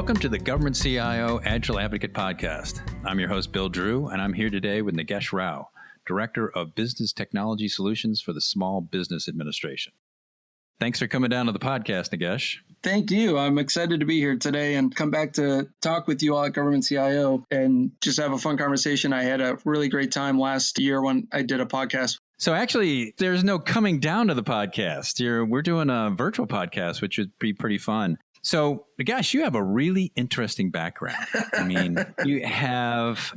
Welcome to the Government CIO Agile Advocate Podcast. I'm your host, Bill Drew, and I'm here today with Nagesh Rao, Director of Business Technology Solutions for the Small Business Administration. Thanks for coming down to the podcast, Nagesh. Thank you. I'm excited to be here today and come back to talk with you all at Government CIO and just have a fun conversation. I had a really great time last year when I did a podcast. So actually, there's no coming down to the podcast. We're doing a virtual podcast, which would be pretty fun. So, Nagesh, you have a really interesting background. I mean, you have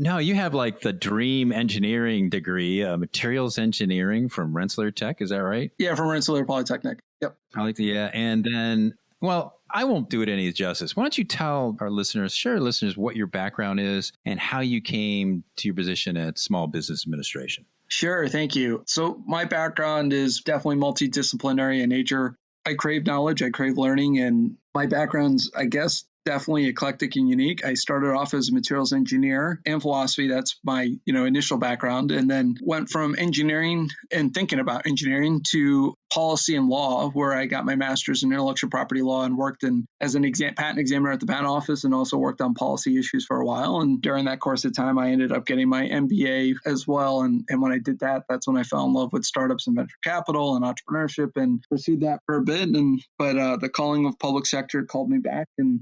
like the dream engineering degree, materials engineering from Rensselaer Tech. Is that right? Yeah, from Rensselaer Polytechnic. Yep. And then, well, I won't do it any justice. Why don't you tell our listeners, share our listeners what your background is and how you came to your position at Small Business Administration? Sure. Thank you. So my background is definitely multidisciplinary in nature. I crave knowledge, I crave learning, and my background's, I guess, definitely eclectic and unique. I started off as a materials engineer and philosophy. That's my, initial background, and then went from engineering and thinking about engineering to policy and law, where I got my master's in intellectual property law and worked as an patent examiner at the patent office and also worked on policy issues for a while. And during that course of time, I ended up getting my MBA as well. And when I did that, that's when I fell in love with startups and venture capital and entrepreneurship and pursued that for a bit. But the calling of public sector called me back, and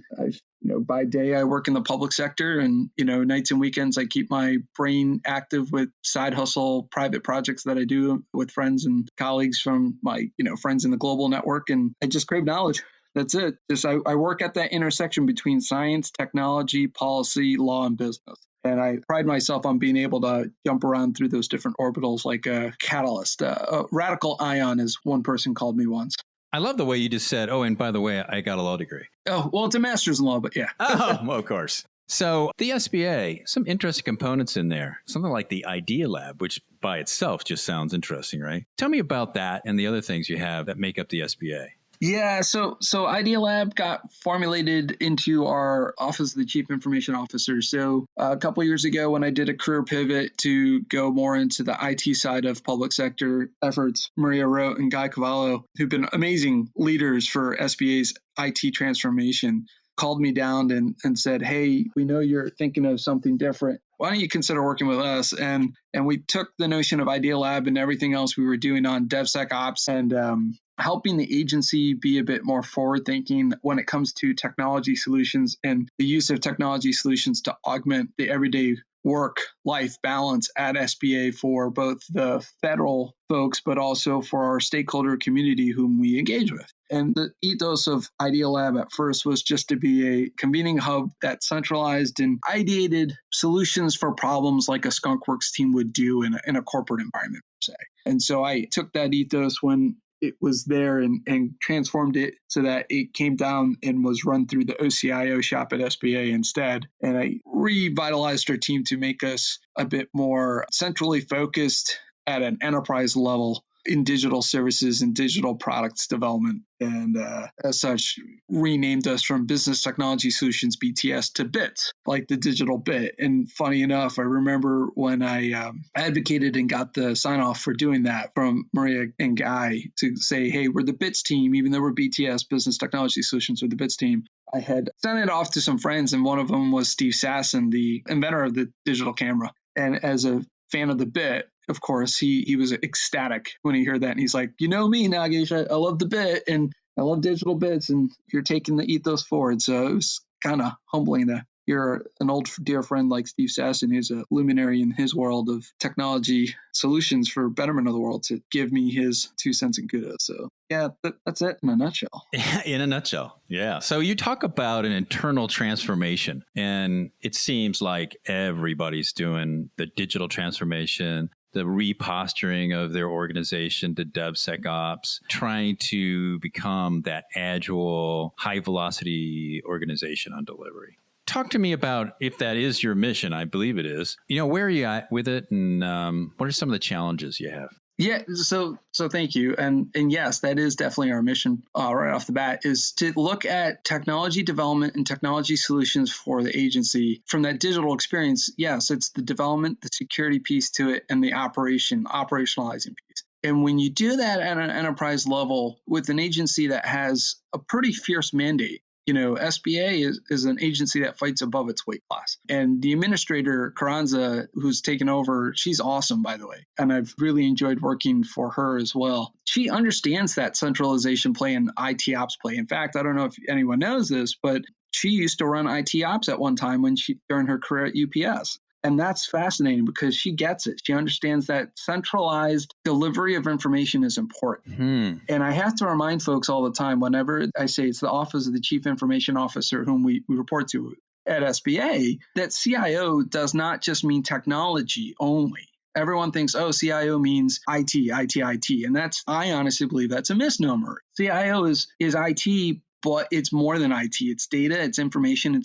by day I work in the public sector, and nights and weekends I keep my brain active with side hustle private projects that I do with friends and colleagues from my friends in the global network, and I just crave knowledge. That's it. I work at that intersection between science, technology, policy, law, and business. And I pride myself on being able to jump around through those different orbitals like a catalyst. A radical ion, as one person called me once. I love the way you just said, oh, and by the way, I got a law degree. Oh, well, it's a master's in law, but yeah. Oh, well, of course. So the SBA, some interesting components in there, something like the Idealab, which by itself just sounds interesting, right? Tell me about that and the other things you have that make up the SBA. Yeah, so Idealab got formulated into our Office of the Chief Information Officer. So a couple of years ago, when I did a career pivot to go more into the IT side of public sector efforts, Maria Rote and Guy Cavallo, who've been amazing leaders for SBA's IT transformation, called me down and said, hey, we know you're thinking of something different. Why don't you consider working with us? And we took the notion of Idealab and everything else we were doing on DevSecOps and helping the agency be a bit more forward-thinking when it comes to technology solutions and the use of technology solutions to augment the everyday work-life balance at SBA for both the federal folks, but also for our stakeholder community whom we engage with. And the ethos of Idealab at first was just to be a convening hub that centralized and ideated solutions for problems like a skunkworks team would do in a corporate environment, per se. And so I took that ethos when it was there and transformed it so that it came down and was run through the OCIO shop at SBA instead. And I revitalized our team to make us a bit more centrally focused at an enterprise level in digital services and digital products development. And as such, renamed us from Business Technology Solutions, BTS, to BITS, like the digital bit. And funny enough, I remember when I advocated and got the sign off for doing that from Maria and Guy to say, hey, we're the BITS team, even though we're BTS, Business Technology Solutions, we're the BITS team. I had sent it off to some friends, and one of them was Steve Sasson, the inventor of the digital camera. And as a fan of the bit, of course, he was ecstatic when he heard that. And he's like, you know me, Nagesh, I love the bit and I love digital bits, and you're taking the ethos forward. So it was kind of humbling to hear an old dear friend like Steve Sasson, who's a luminary in his world of technology solutions for betterment of the world, to give me his 2 cents in kudos. So yeah, that's it in a nutshell. In a nutshell. Yeah. So you talk about an internal transformation, and it seems like everybody's doing the digital transformation, the reposturing of their organization to DevSecOps, trying to become that agile, high-velocity organization on delivery. Talk to me about if that is your mission. I believe it is. Where are you at with it, and what are some of the challenges you have? Yeah, so thank you. And yes, that is definitely our mission right off the bat, is to look at technology development and technology solutions for the agency from that digital experience. Yes, it's the development, the security piece to it, and the operationalizing piece. And when you do that at an enterprise level with an agency that has a pretty fierce mandate, SBA is an agency that fights above its weight class. And the administrator, Carranza, who's taken over, she's awesome, by the way. And I've really enjoyed working for her as well. She understands that centralization play and IT ops play. In fact, I don't know if anyone knows this, but she used to run IT ops at one time during her career at UPS. And that's fascinating because she gets it. She understands that centralized delivery of information is important. And I have to remind folks all the time, whenever I say it's the Office of the Chief Information Officer whom we report to at SBA, that CIO does not just mean technology only. Everyone thinks, CIO means IT, IT, IT. And I honestly believe that's a misnomer. CIO is IT, but it's more than IT. It's data, it's information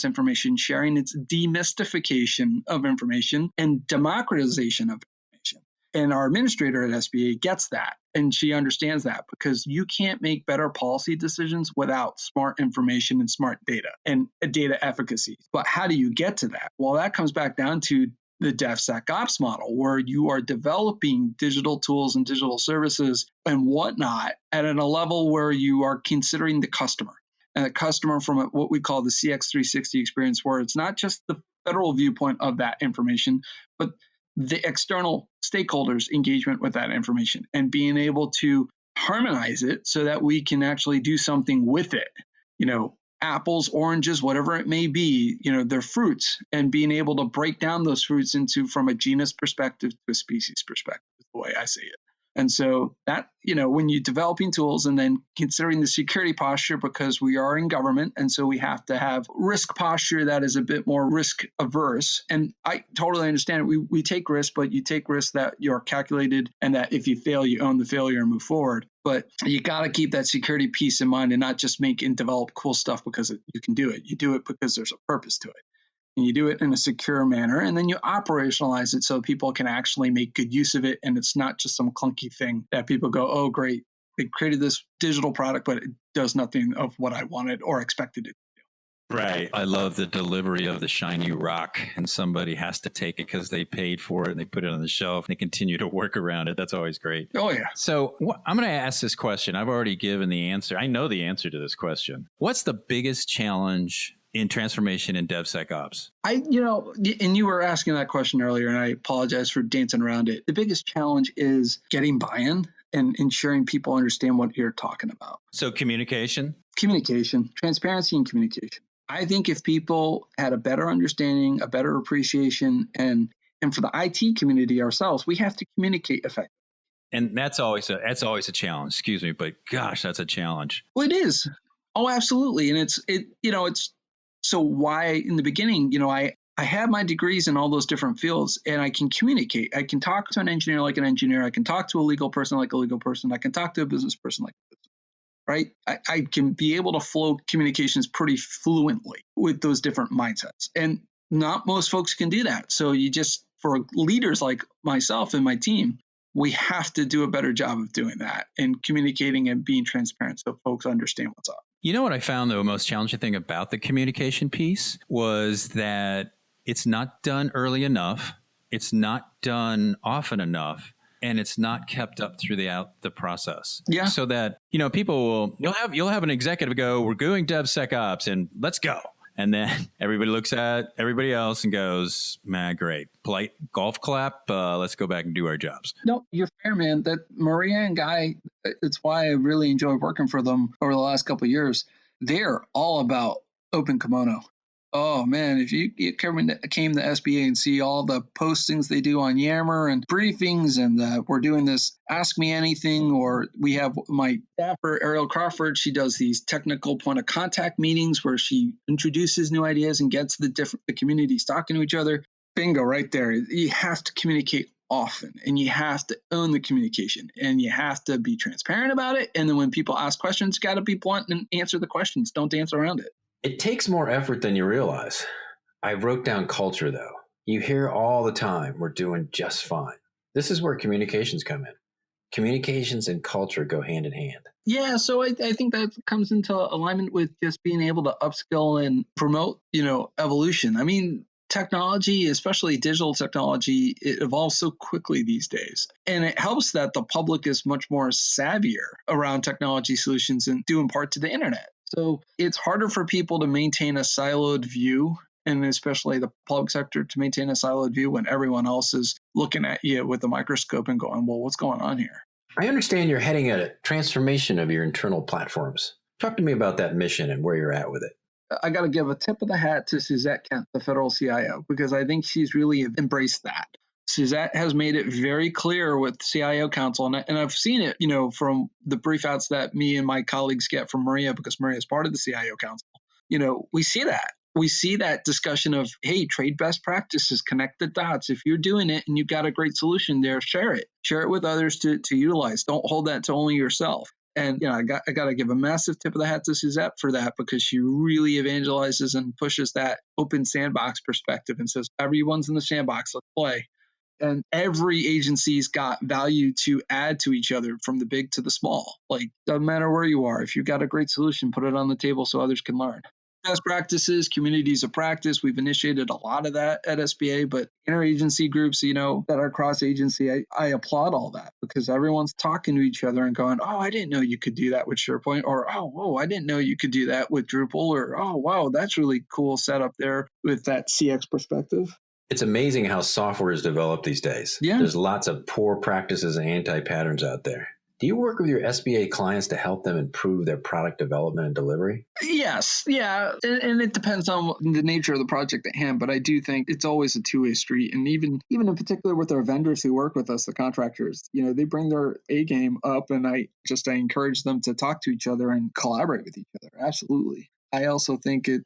sharing, it's demystification of information and democratization of information. And our administrator at SBA gets that, and she understands that because you can't make better policy decisions without smart information and smart data and data efficacy. But how do you get to that? Well, that comes back down to the DevSecOps model, where you are developing digital tools and digital services and whatnot at a level where you are considering the customer. And the customer from what we call the CX360 experience, where it's not just the federal viewpoint of that information, but the external stakeholders' engagement with that information and being able to harmonize it so that we can actually do something with it. Apples, oranges, whatever it may be, they're fruits, and being able to break down those fruits from a genus perspective to a species perspective is the way I see it. And so that, when you're developing tools and then considering the security posture, because we are in government, and so we have to have risk posture that is a bit more risk averse. And I totally understand it. We take risks, but you take risks that you're calculated and that if you fail, you own the failure and move forward. But you got to keep that security piece in mind and not just make and develop cool stuff because you can do it. You do it because there's a purpose to it. And you do it in a secure manner, and then you operationalize it so people can actually make good use of it. And it's not just some clunky thing that people go, oh, great, they created this digital product, but it does nothing of what I wanted or expected it to do. Right. I love the delivery of the shiny rock, and somebody has to take it because they paid for it and they put it on the shelf and they continue to work around it. That's always great. Oh, yeah. So I'm going to ask this question. I've already given the answer. I know the answer to this question. What's the biggest challenge in transformation in DevSecOps? And you were asking that question earlier, and I apologize for dancing around it. The biggest challenge is getting buy-in and ensuring people understand what you're talking about. So communication, transparency and communication. I think if people had a better understanding, a better appreciation, and for the IT community ourselves, we have to communicate effectively. And that's always a challenge. Excuse me, but gosh, that's a challenge. Well, it is. Oh, absolutely. And it's so why in the beginning, I have my degrees in all those different fields, and I can communicate. I can talk to an engineer like an engineer. I can talk to a legal person like a legal person. I can talk to a business person like a business, right? I can be able to flow communications pretty fluently with those different mindsets. And not most folks can do that. So for leaders like myself and my team, we have to do a better job of doing that and communicating and being transparent so folks understand what's up. You know what I found the most challenging thing about the communication piece was that it's not done early enough, it's not done often enough, and it's not kept up throughout the process. Yeah. So that, people you'll have an executive go, we're doing DevSecOps and let's go. And then everybody looks at everybody else and goes, man, great. Polite golf clap. Let's go back and do our jobs. No, you're fair, man. That Maria and Guy, it's why I really enjoyed working for them over the last couple of years. They're all about open kimono. Oh, man, if you came to SBA and see all the postings they do on Yammer and briefings, and we're doing this Ask Me Anything, or we have my staffer, Ariel Crawford, she does these technical point of contact meetings where she introduces new ideas and gets the communities talking to each other. Bingo, right there. You have to communicate often, and you have to own the communication, and you have to be transparent about it. And then when people ask questions, you got to be blunt and answer the questions. Don't dance around it. It takes more effort than you realize. I wrote down culture, though. You hear all the time, we're doing just fine. This is where communications come in. Communications and culture go hand in hand. Yeah, so I think that comes into alignment with just being able to upskill and promote, evolution. I mean, technology, especially digital technology, it evolves so quickly these days. And it helps that the public is much more savvier around technology solutions and due in part to the internet. So it's harder for people to maintain a siloed view, and especially the public sector to maintain a siloed view when everyone else is looking at you with a microscope and going, well, what's going on here? I understand you're heading a transformation of your internal platforms. Talk to me about that mission and where you're at with it. I got to give a tip of the hat to Suzette Kent, the federal CIO, because I think she's really embraced that. Suzette has made it very clear with CIO Council, and I've seen it, from the brief outs that me and my colleagues get from Maria, because Maria is part of the CIO Council. We see that. We see that discussion of, hey, trade best practices, connect the dots. If you're doing it and you've got a great solution there, share it. Share it with others to utilize. Don't hold that to only yourself. And I got to give a massive tip of the hat to Suzette for that, because she really evangelizes and pushes that open sandbox perspective and says, everyone's in the sandbox, let's play. And every agency's got value to add to each other, from the big to the small. Like, doesn't matter where you are. If you've got a great solution, put it on the table so others can learn. Best practices, communities of practice. We've initiated a lot of that at SBA, but interagency groups, that are cross-agency, I applaud all that, because everyone's talking to each other and going, oh, I didn't know you could do that with SharePoint, or, oh, whoa, I didn't know you could do that with Drupal, or, oh, wow, that's really cool setup there with that CX perspective. It's amazing how software is developed these days. Yeah. There's lots of poor practices and anti-patterns out there. Do you work with your SBA clients to help them improve their product development and delivery? Yes. Yeah. And it depends on the nature of the project at hand, but I do think it's always a two-way street. And even in particular with our vendors who work with us, the contractors, they bring their A game up, and I encourage them to talk to each other and collaborate with each other. Absolutely. I also think it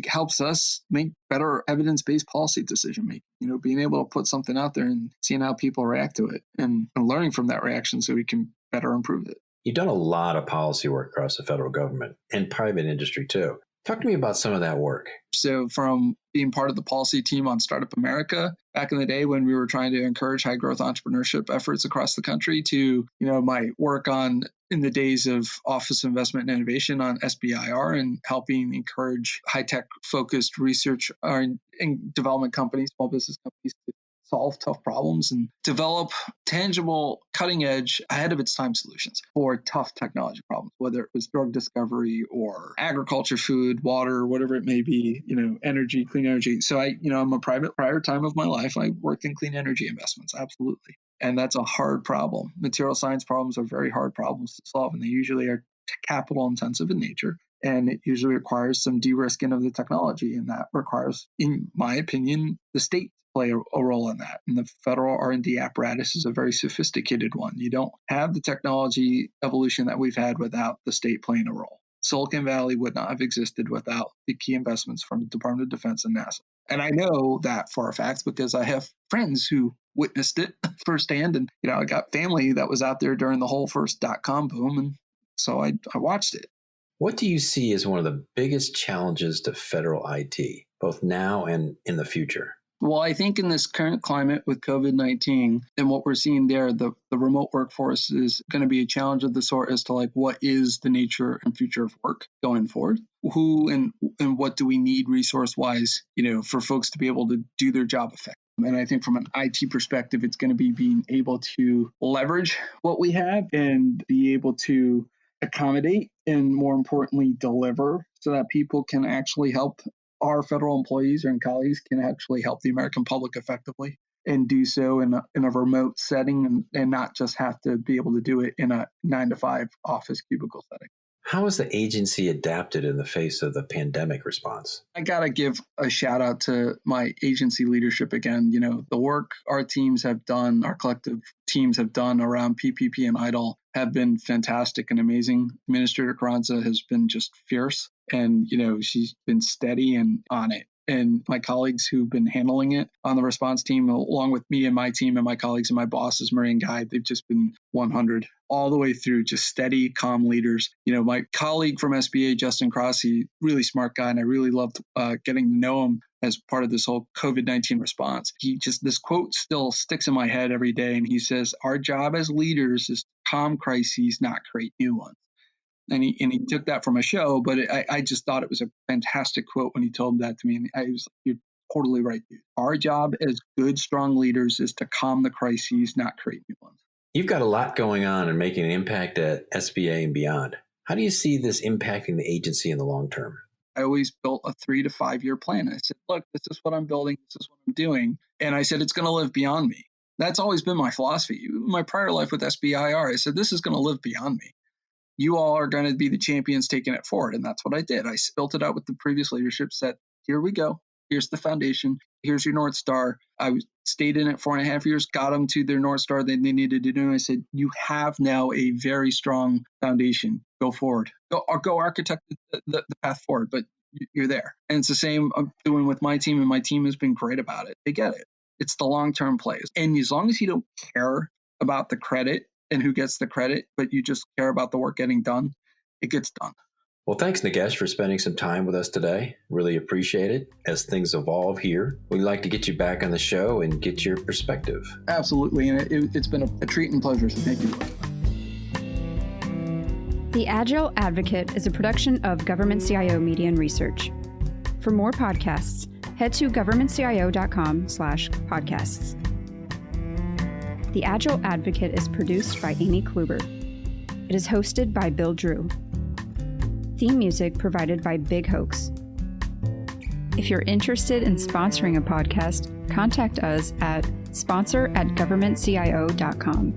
helps us make better evidence-based policy decision making, being able to put something out there and seeing how people react to it and learning from that reaction so we can better improve it. You've done a lot of policy work across the federal government and private industry too. Talk to me about some of that work. So from being part of the policy team on Startup America back in the day when we were trying to encourage high growth entrepreneurship efforts across the country, to, my work in the days of Office of Investment and Innovation on SBIR and helping encourage high-tech focused research and development companies, small business companies, to solve tough problems and develop tangible, cutting-edge, ahead-of-its-time solutions for tough technology problems, whether it was drug discovery or agriculture, food, water, whatever it may be, energy, clean energy. So I'm a prior time of my life, I worked in clean energy investments, absolutely. And that's a hard problem. Material science problems are very hard problems to solve, and they usually are capital intensive in nature. And it usually requires some de-risking of the technology. And that requires, in my opinion, the state play a role in that. And the federal R&D apparatus is a very sophisticated one. You don't have the technology evolution that we've had without the state playing a role. Silicon Valley would not have existed without the key investments from the Department of Defense and NASA. And I know that for a fact because I have friends who witnessed it firsthand. And, I got family that was out there during the whole first .com boom. And so I watched it. What do you see as one of the biggest challenges to federal IT, both now and in the future? Well, I think in this current climate with COVID-19 and what we're seeing there, the remote workforce is going to be a challenge of the sort as to what is the nature and future of work going forward? Who and what do we need resource-wise, for folks to be able to do their job effectively? And I think from an IT perspective, it's going to be being able to leverage what we have and be able to accommodate and, more importantly, deliver so that people can actually help our federal employees and colleagues can actually help the American public effectively and do so in a remote setting and not just have to be able to do it in a 9-to-5 office cubicle setting. How has the agency adapted in the face of the pandemic response? I got to give a shout out to my agency leadership again. The work our teams have done, our collective teams have done around PPP and IDLE have been fantastic and amazing. Administrator Carranza has been just fierce and, she's been steady and on it. And my colleagues who've been handling it on the response team, along with me and my team and my colleagues and my bosses, Murray and Guy, they've just been 100 all the way through, just steady, calm leaders. My colleague from SBA, Justin Crossy, really smart guy, and I really loved getting to know him as part of this whole COVID-19 response. This quote still sticks in my head every day, and he says, "Our job as leaders is to calm crises, not create new ones." And he took that from a show, but I just thought it was a fantastic quote when he told that to me. And I was like, you're totally right, dude. Our job as good, strong leaders is to calm the crises, not create new ones. You've got a lot going on and making an impact at SBA and beyond. How do you see this impacting the agency in the long term? I always built a 3 to 5 year plan. I said, look, this is what I'm building. This is what I'm doing. And I said, it's going to live beyond me. That's always been my philosophy. My prior life with SBIR, I said, this is going to live beyond me. You all are going to be the champions taking it forward. And that's what I did. I built it out with the previous leadership, said, here we go. Here's the foundation. Here's your North Star. I stayed in it 4.5 years, got them to their North Star that they needed to do. And I said, you have now a very strong foundation. Go forward. Go architect the path forward, but you're there. And it's the same I'm doing with my team, and my team has been great about it. They get it. It's the long-term plays. And as long as you don't care about the credit and who gets the credit, but you just care about the work getting done, it gets done. Well, thanks, Nagesh, for spending some time with us today. Really appreciate it. As things evolve here, we'd like to get you back on the show and get your perspective. Absolutely. And it's been a treat and pleasure. So thank you. The Agile Advocate is a production of Government CIO Media and Research. For more podcasts, head to governmentcio.com/podcasts. The Agile Advocate is produced by Amy Kluber. It is hosted by Bill Drew. Theme music provided by Big Hoax. If you're interested in sponsoring a podcast, contact us at sponsor@governmentcio.com.